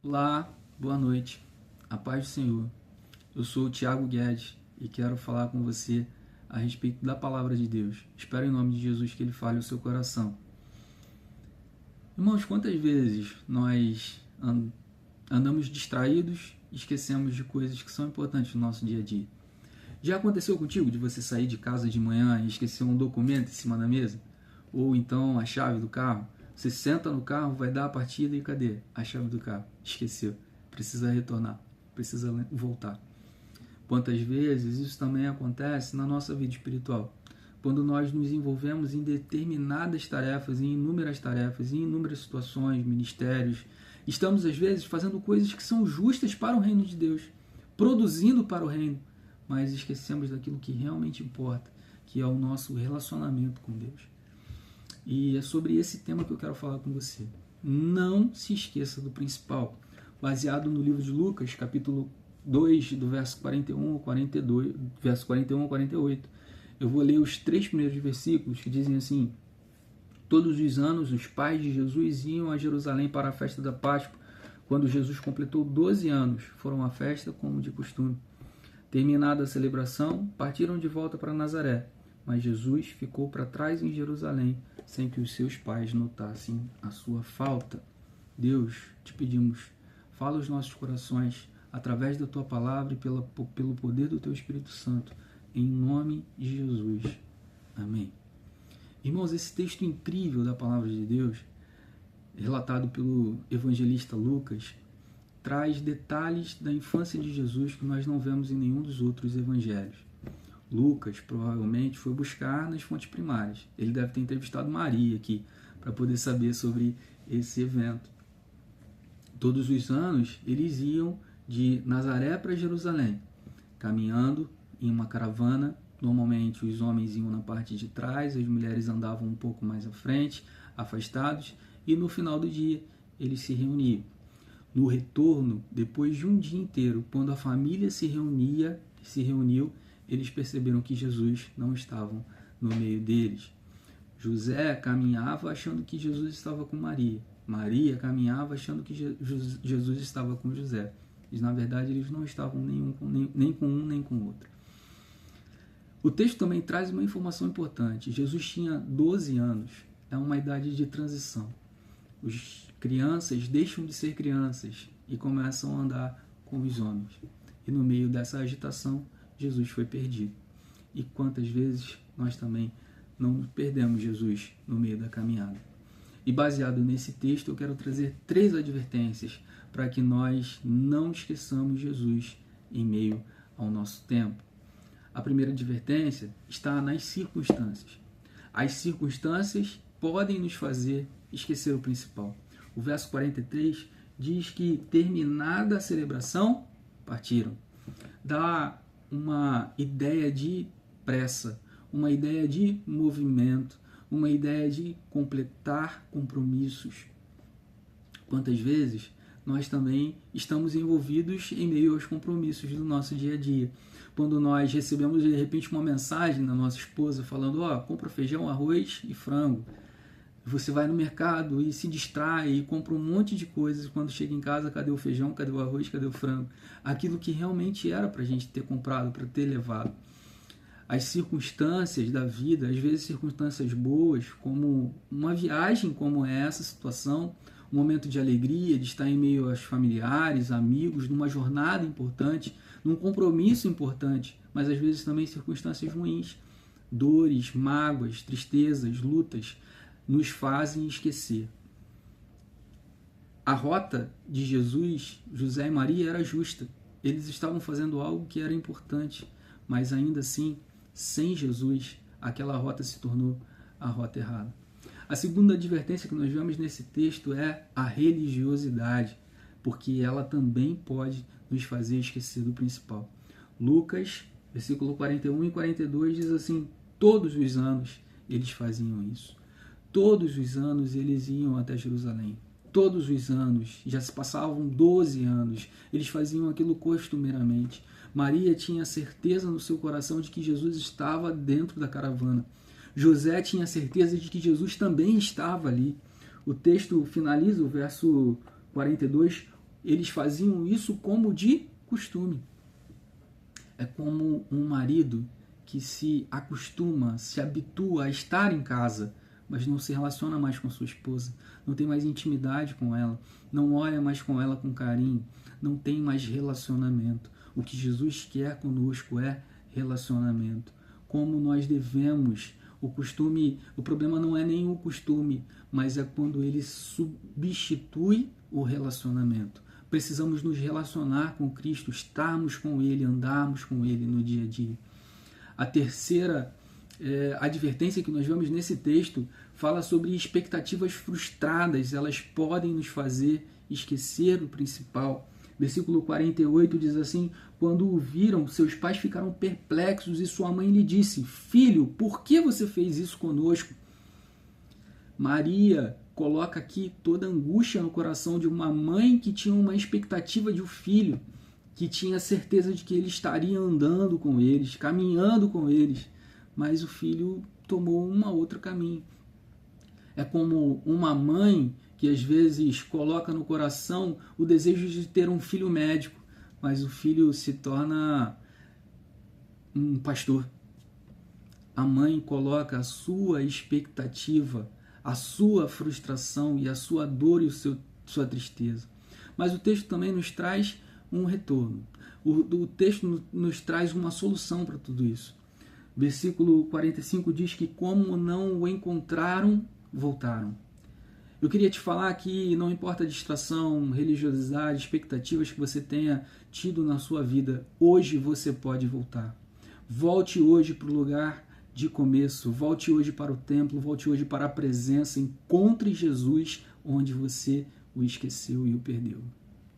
Olá, boa noite, a paz do Senhor. Eu sou o Tiago Guedes e quero falar com você a respeito da Palavra de Deus. Espero em nome de Jesus que Ele fale ao seu coração. Irmãos, quantas vezes nós andamos distraídos e esquecemos de coisas que são importantes no nosso dia a dia? Já aconteceu contigo de você sair de casa de manhã e esquecer um documento em cima da mesa? Ou então a chave do carro? Você senta no carro, vai dar a partida e cadê a chave do carro? Esqueceu. Precisa retornar. Precisa voltar. Quantas vezes isso também acontece na nossa vida espiritual? Quando nós nos envolvemos em determinadas tarefas, em inúmeras tarefas, em inúmeras situações, ministérios, estamos às vezes fazendo coisas que são justas para o reino de Deus, produzindo para o reino, mas esquecemos daquilo que realmente importa, que é o nosso relacionamento com Deus. E é sobre esse tema que eu quero falar com você. Não se esqueça do principal. Baseado no livro de Lucas, capítulo 2, do verso 41 ao 42, verso 41 ao 48. Eu vou ler os 3 primeiros versículos que dizem assim: Todos os anos os pais de Jesus iam a Jerusalém para a festa da Páscoa. Quando Jesus completou 12 anos, foram à festa como de costume. Terminada a celebração, partiram de volta para Nazaré. Mas Jesus ficou para trás em Jerusalém, sem que os seus pais notassem a sua falta. Deus, te pedimos, fala aos nossos corações, através da tua palavra e pelo poder do teu Espírito Santo, em nome de Jesus. Amém. Irmãos, esse texto incrível da palavra de Deus, relatado pelo evangelista Lucas, traz detalhes da infância de Jesus que nós não vemos em nenhum dos outros evangelhos. Lucas provavelmente foi buscar nas fontes primárias. Ele deve ter entrevistado Maria aqui para poder saber sobre esse evento. Todos os anos eles iam de Nazaré para Jerusalém, caminhando em uma caravana. Normalmente os homens iam na parte de trás, as mulheres andavam um pouco mais à frente, afastados, e no final do dia eles se reuniam. No retorno, depois de um dia inteiro, quando a família se reuniu, eles perceberam que Jesus não estava no meio deles. José caminhava achando que Jesus estava com Maria. Maria caminhava achando que Jesus estava com José. E, na verdade, eles não estavam nem com um nem com o outro. O texto também traz uma informação importante. Jesus tinha 12 anos. É uma idade de transição. As crianças deixam de ser crianças e começam a andar com os homens. E no meio dessa agitação, Jesus foi perdido. E quantas vezes nós também não perdemos Jesus no meio da caminhada. E baseado nesse texto, eu quero trazer 3 advertências para que nós não esqueçamos Jesus em meio ao nosso tempo. A primeira advertência está nas circunstâncias. As circunstâncias podem nos fazer esquecer o principal. O verso 43 diz que, terminada a celebração, partiram. Dá uma ideia de pressa, uma ideia de movimento, uma ideia de completar compromissos. Quantas vezes nós também estamos envolvidos em meio aos compromissos do nosso dia a dia. Quando nós recebemos de repente uma mensagem da nossa esposa falando: compra feijão, arroz e frango. Você vai no mercado e se distrai e compra um monte de coisas. Quando chega em casa, cadê o feijão, cadê o arroz, cadê o frango? Aquilo que realmente era para a gente ter comprado, para ter levado. As circunstâncias da vida, às vezes circunstâncias boas, como uma viagem como essa situação, um momento de alegria, de estar em meio aos familiares, amigos, numa jornada importante, num compromisso importante, mas às vezes também circunstâncias ruins, dores, mágoas, tristezas, lutas, nos fazem esquecer. A rota de Jesus, José e Maria era justa. Eles estavam fazendo algo que era importante, mas ainda assim, sem Jesus, aquela rota se tornou a rota errada. A segunda advertência que nós vemos nesse texto é a religiosidade, porque ela também pode nos fazer esquecer do principal. Lucas, versículo 41 e 42 diz assim: todos os anos eles faziam isso. Todos os anos eles iam até Jerusalém. Todos os anos, já se passavam 12 anos, eles faziam aquilo costumeiramente. Maria tinha certeza no seu coração de que Jesus estava dentro da caravana. José tinha certeza de que Jesus também estava ali. O texto finaliza o verso 42, eles faziam isso como de costume. É como um marido que se acostuma, se habitua a estar em casa, mas não se relaciona mais com sua esposa, não tem mais intimidade com ela, não olha mais com ela com carinho, não tem mais relacionamento. O que Jesus quer conosco é relacionamento. Como nós devemos, o problema não é nem o costume, mas é quando ele substitui o relacionamento. Precisamos nos relacionar com Cristo, estarmos com Ele, andarmos com Ele no dia a dia. A terceira advertência que nós vemos nesse texto fala sobre expectativas frustradas. Elas podem nos fazer esquecer o principal. Versículo 48 diz assim: quando o viram, seus pais ficaram perplexos e sua mãe lhe disse: filho, por que você fez isso conosco? Maria coloca aqui toda a angústia no coração de uma mãe que tinha uma expectativa de um filho, que tinha certeza de que ele estaria andando com eles, caminhando com eles, mas o filho tomou um outro caminho. É como uma mãe que às vezes coloca no coração o desejo de ter um filho médico, mas o filho se torna um pastor. A mãe coloca a sua expectativa, a sua frustração e a sua dor e sua tristeza. Mas o texto também nos traz um retorno. O texto nos traz uma solução para tudo isso. Versículo 45 diz que como não o encontraram, voltaram. Eu queria te falar que não importa a distração, religiosidade, expectativas que você tenha tido na sua vida, hoje você pode voltar. Volte hoje para o lugar de começo, volte hoje para o templo, volte hoje para a presença, encontre Jesus onde você o esqueceu e o perdeu.